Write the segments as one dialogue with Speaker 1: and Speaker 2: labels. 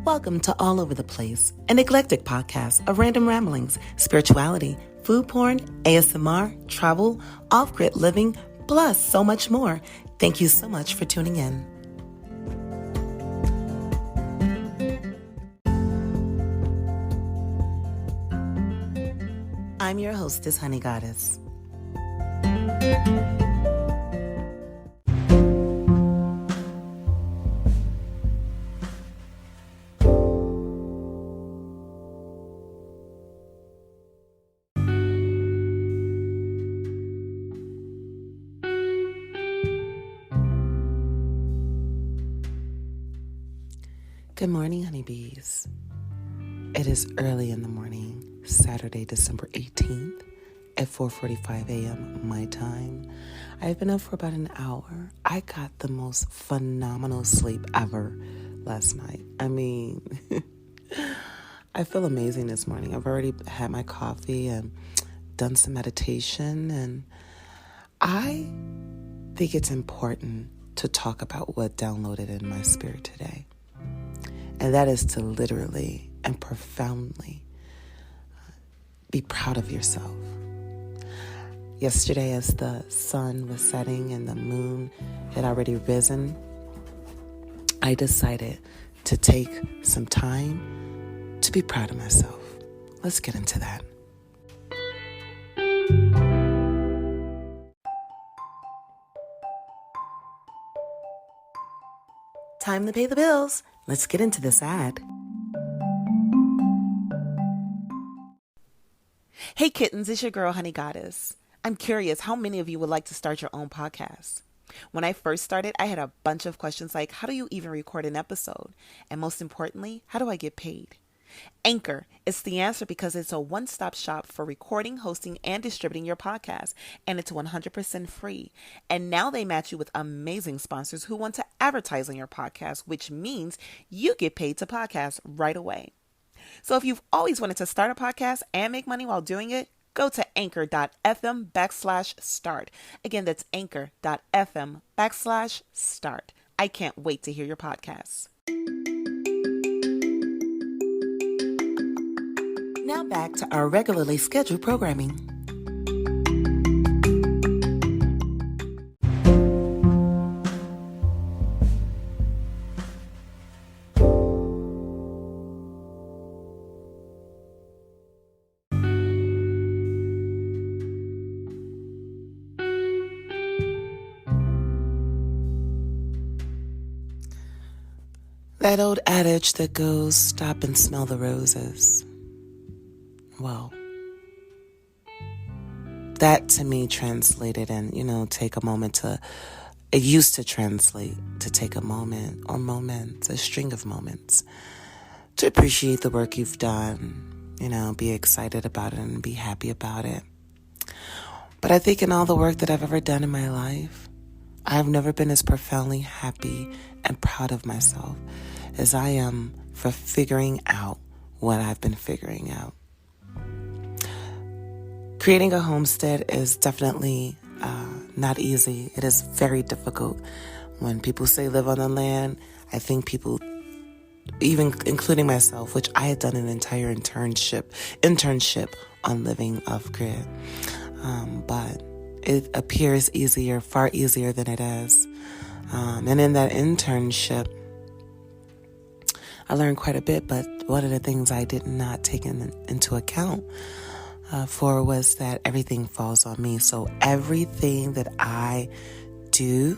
Speaker 1: Welcome to All Over the Place, an eclectic podcast of random ramblings, spirituality, food porn, ASMR, travel, off-grid living, plus so much more. Thank you so much for tuning in. I'm your hostess, Honey Goddess. Good morning, honeybees. It is early in the morning, Saturday, December 18th at 4:45 a.m. my time. I've been up for about an hour. I got the most phenomenal sleep ever last night. I mean, I feel amazing this morning. I've already had my coffee and done some meditation, and I think it's important to talk about what downloaded in my spirit today. And that is to literally and profoundly be proud of yourself. Yesterday, as the sun was setting and the moon had already risen, I decided to take some time to be proud of myself. Let's get into that. Time to pay the bills. Let's get into this ad. Hey kittens, it's your girl, Honey Goddess. I'm curious how many of you would like to start your own podcast. When I first started, I had a bunch of questions like, how do you even record an episode? And most importantly, how do I get paid? Anchor is the answer because it's a one-stop shop for recording, hosting, and distributing your podcast, and it's 100% free. And now they match you with amazing sponsors who want to advertise on your podcast, which means you get paid to podcast right away. So if you've always wanted to start a podcast and make money while doing it, go to anchor.fm/start. Again, that's anchor.fm/start. I can't wait to hear your podcasts. Now back to our regularly scheduled programming. That old adage that goes, stop and smell the roses. Well, that to me translated and, take a moment to, it used to translate to take a moment or moments, a string of moments to appreciate the work you've done, be excited about it and be happy about it. But I think in all the work that I've ever done in my life, I've never been as profoundly happy and proud of myself as I am for figuring out what I've been figuring out. Creating a homestead is definitely not easy. It is very difficult. When people say live on the land, I think people, even including myself, which I had done an entire internship on living off-grid. But it appears easier, far easier than it is. And in that internship, I learned quite a bit, but one of the things I did not take into account for was that everything falls on me. So everything that I do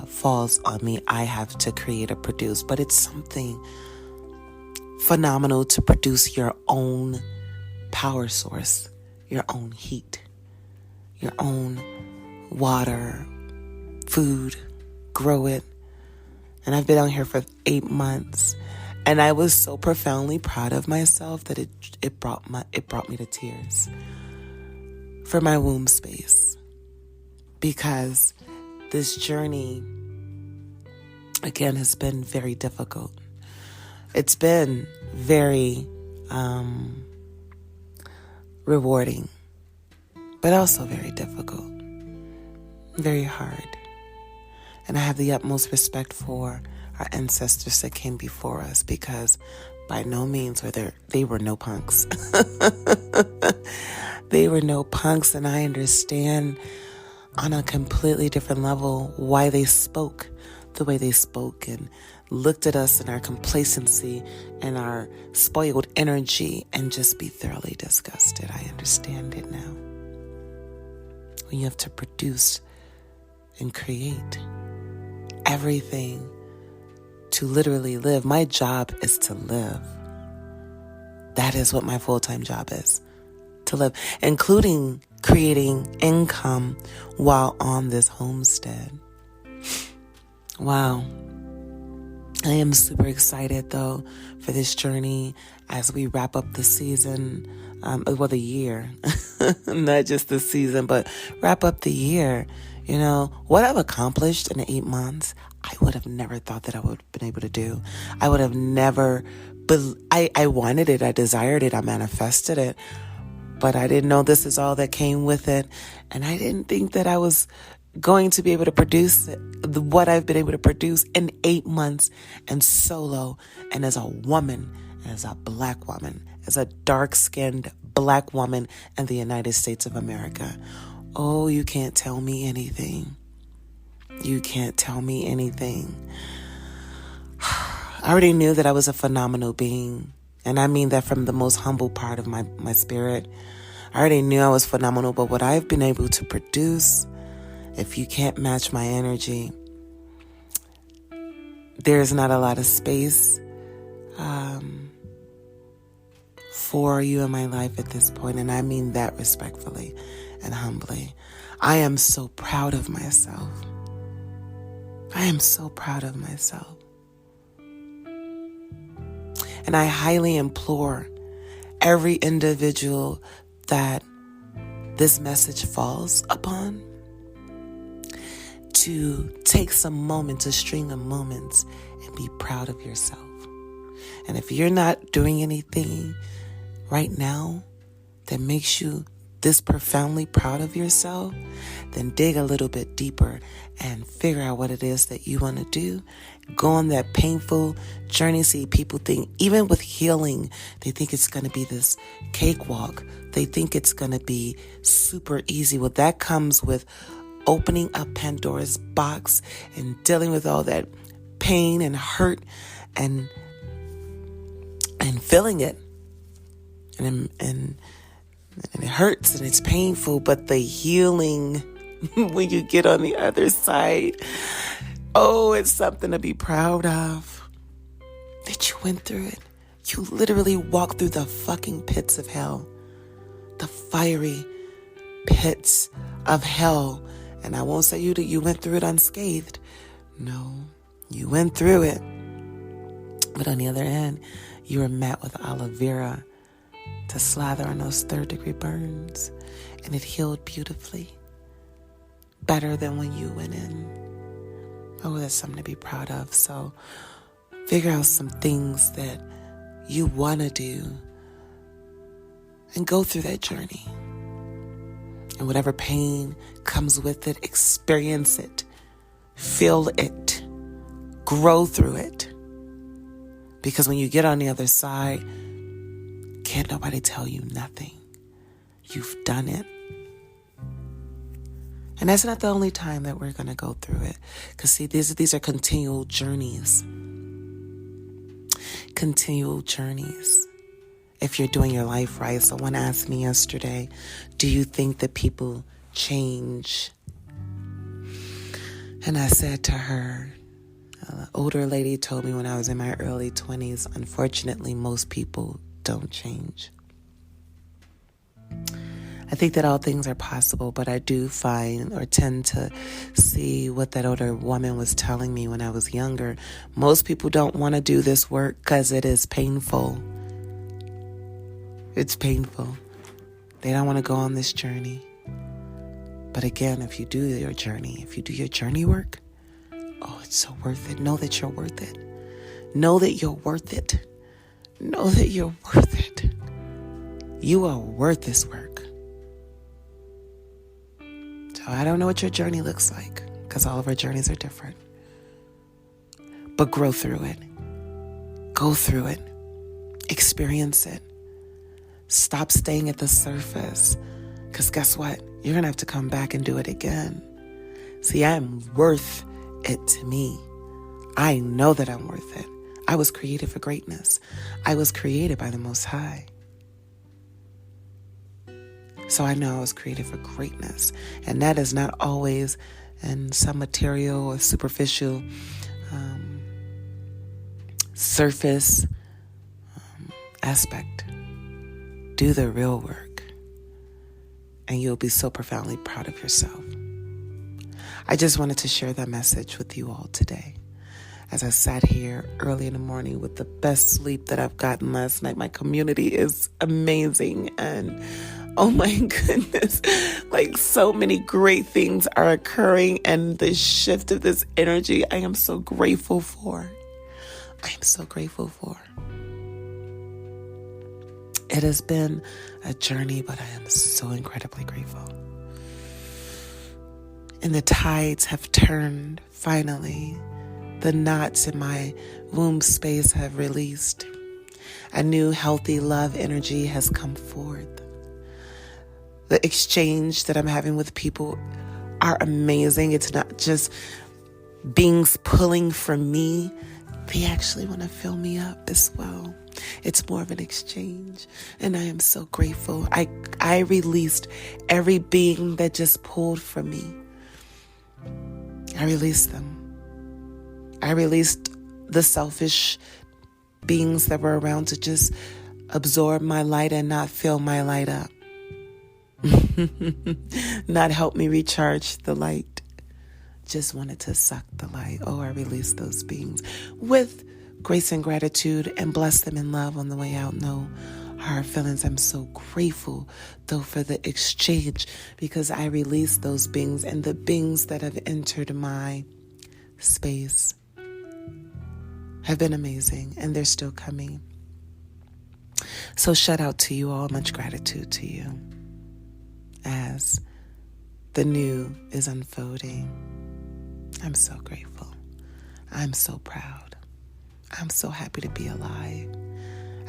Speaker 1: falls on me. I have to create or produce, but it's something phenomenal to produce your own power source, your own heat, your own water, food, grow it. And I've been out here for 8 months, and I was so profoundly proud of myself that it brought me to tears for my womb space, because this journey again has been very difficult. It's been very rewarding, but also very difficult, very hard. And I have the utmost respect for our ancestors that came before us, because by no means they were no punks. They were no punks, and I understand on a completely different level why they spoke the way they spoke and looked at us in our complacency and our spoiled energy and just be thoroughly disgusted. I understand it now. When you have to produce and create everything to literally live. My job is to live. That is what my full-time job is, to live, including creating income while on this homestead. Wow. I am super excited, though, for this journey as we wrap up the season, the year, not just the season, but wrap up the year. You know, what I've accomplished in 8 months, I would have never thought that I would have been able to do. I would have never, I wanted it, I desired it, I manifested it, but I didn't know this is all that came with it. And I didn't think that I was going to be able to produce what I've been able to produce in 8 months and solo, and as a woman, as a black woman, as a dark-skinned black woman in the United States of America. Oh, you can't tell me anything. You can't tell me anything. I already knew that I was a phenomenal being, and I mean that from the most humble part of my spirit. I already knew I was phenomenal, but what I've been able to produce, if you can't match my energy, there's not a lot of space for you in my life at this point, and I mean that respectfully and humbly. I am so proud of myself. I am so proud of myself. And I highly implore every individual that this message falls upon to take some moments, a string of moments, and be proud of yourself. And if you're not doing anything right now that makes you this profoundly proud of yourself, then dig a little bit deeper and figure out what it is that you want to do. Go on that painful journey. See, people think, even with healing, they think it's going to be this cakewalk. They think it's going to be super easy. Well, that comes with opening up Pandora's box and dealing with all that pain and hurt and feeling it. And it hurts and it's painful, but the healing when you get on the other side, oh, it's something to be proud of. That you went through it. You literally walked through the fucking pits of hell. The fiery pits of hell. And I won't say you went through it unscathed. No, you went through it. But on the other end, you were met with aloe vera to slather on those 3rd-degree burns. And it healed beautifully. Better than when you went in. Oh, that's something to be proud of. So figure out some things that you want to do and go through that journey. And whatever pain comes with it, experience it, feel it, grow through it. Because when you get on the other side, can't nobody tell you nothing. You've done it. And that's not the only time that we're going to go through it. Because see, these are continual journeys. Continual journeys. If you're doing your life right. Someone asked me yesterday, do you think that people change? And I said to her, an older lady told me when I was in my early 20s, unfortunately, most people don't change. I think that all things are possible, but I do find or tend to see what that older woman was telling me when I was younger. Most people don't want to do this work because it is painful. It's painful. They don't want to go on this journey. But again, if you do your journey, if you do your journey work, oh, it's so worth it. Know that you're worth it. Know that you're worth it. Know that you're worth it. You are worth this work. So I don't know what your journey looks like, because all of our journeys are different. but grow through it. Go through it. Experience it. Stop staying at the surface, because guess what? You're going to have to come back and do it again. See, I'm worth it to me. I know that I'm worth it. I was created for greatness. I was created by the Most High. So I know I was created for greatness. And that is not always in some material or superficial surface aspect. Do the real work, and you'll be so profoundly proud of yourself. I just wanted to share that message with you all today. As I sat here early in the morning with the best sleep that I've gotten last night. My community is amazing, and oh my goodness, like so many great things are occurring, and the shift of this energy I am so grateful for. I am so grateful for. It has been a journey, but I am so incredibly grateful. And the tides have turned, finally. The knots in my womb space have released. A new healthy love energy has come forth. The exchange that I'm having with people are amazing. It's not just beings pulling from me. They actually want to fill me up as well. It's more of an exchange, and I am so grateful. I released every being that just pulled from me. I released them. I released the selfish beings that were around to just absorb my light and not fill my light up. Not help me recharge the light. Just wanted to suck the light. Oh, I released those beings with grace and gratitude and bless them in love on the way out. No hard feelings. I'm so grateful, though, for the exchange, because I released those beings, and the beings that have entered my space have been amazing, and they're still coming. So shout out to you all. Much gratitude to you as the new is unfolding. I'm so grateful. I'm so proud. I'm so happy to be alive.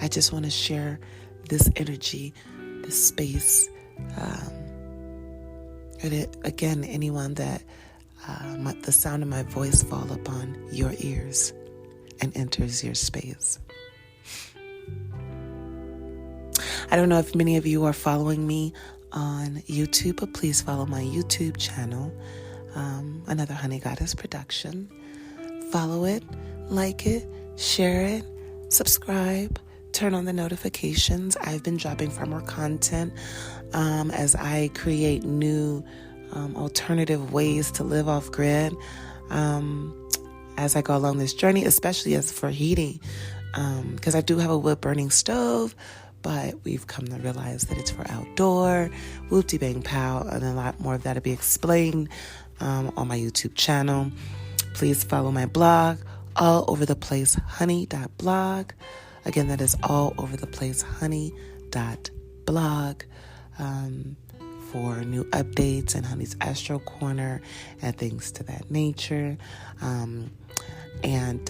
Speaker 1: I just want to share this energy, this space. Again, anyone that the sound of my voice fall upon your ears and enters your space. I don't know if many of you are following me on YouTube, but please follow my YouTube channel, Another Honey Goddess Production. Follow it, like it, share it, subscribe, turn on the notifications. I've been dropping far more content as I create new alternative ways to live off grid as I go along this journey, especially as for heating, because I do have a wood burning stove, but we've come to realize that it's for outdoor, whoopty bang pow, and a lot more of that to be explained on my YouTube channel. Please follow my blog, all over the place, honey.blog. Again, that is all over the place, honey.blog, for new updates and Honey's Astro Corner and things to that nature. And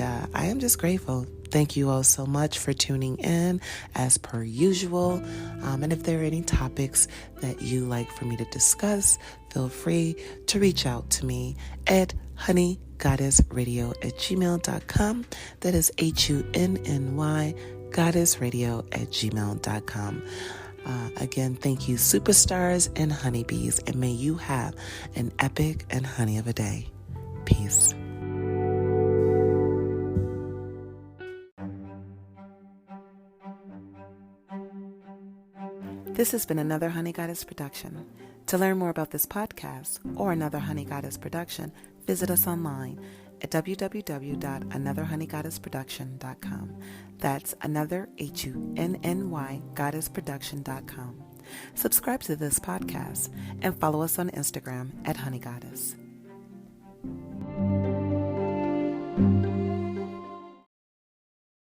Speaker 1: I am just grateful. Thank you all so much for tuning in as per usual. And if there are any topics that you like for me to discuss, feel free to reach out to me at honeygoddessradio@gmail.com. That is HUNNY goddessradio@gmail.com. Again, thank you, superstars and honeybees, and may you have an epic and honey of a day. Peace. This has been another Honey Goddess production. To learn more about this podcast or another Honey Goddess production, visit us online at www.anotherhoneygoddessproduction.com. That's another HUNNY goddessproduction.com. Subscribe to this podcast and follow us on Instagram at Honey Goddess.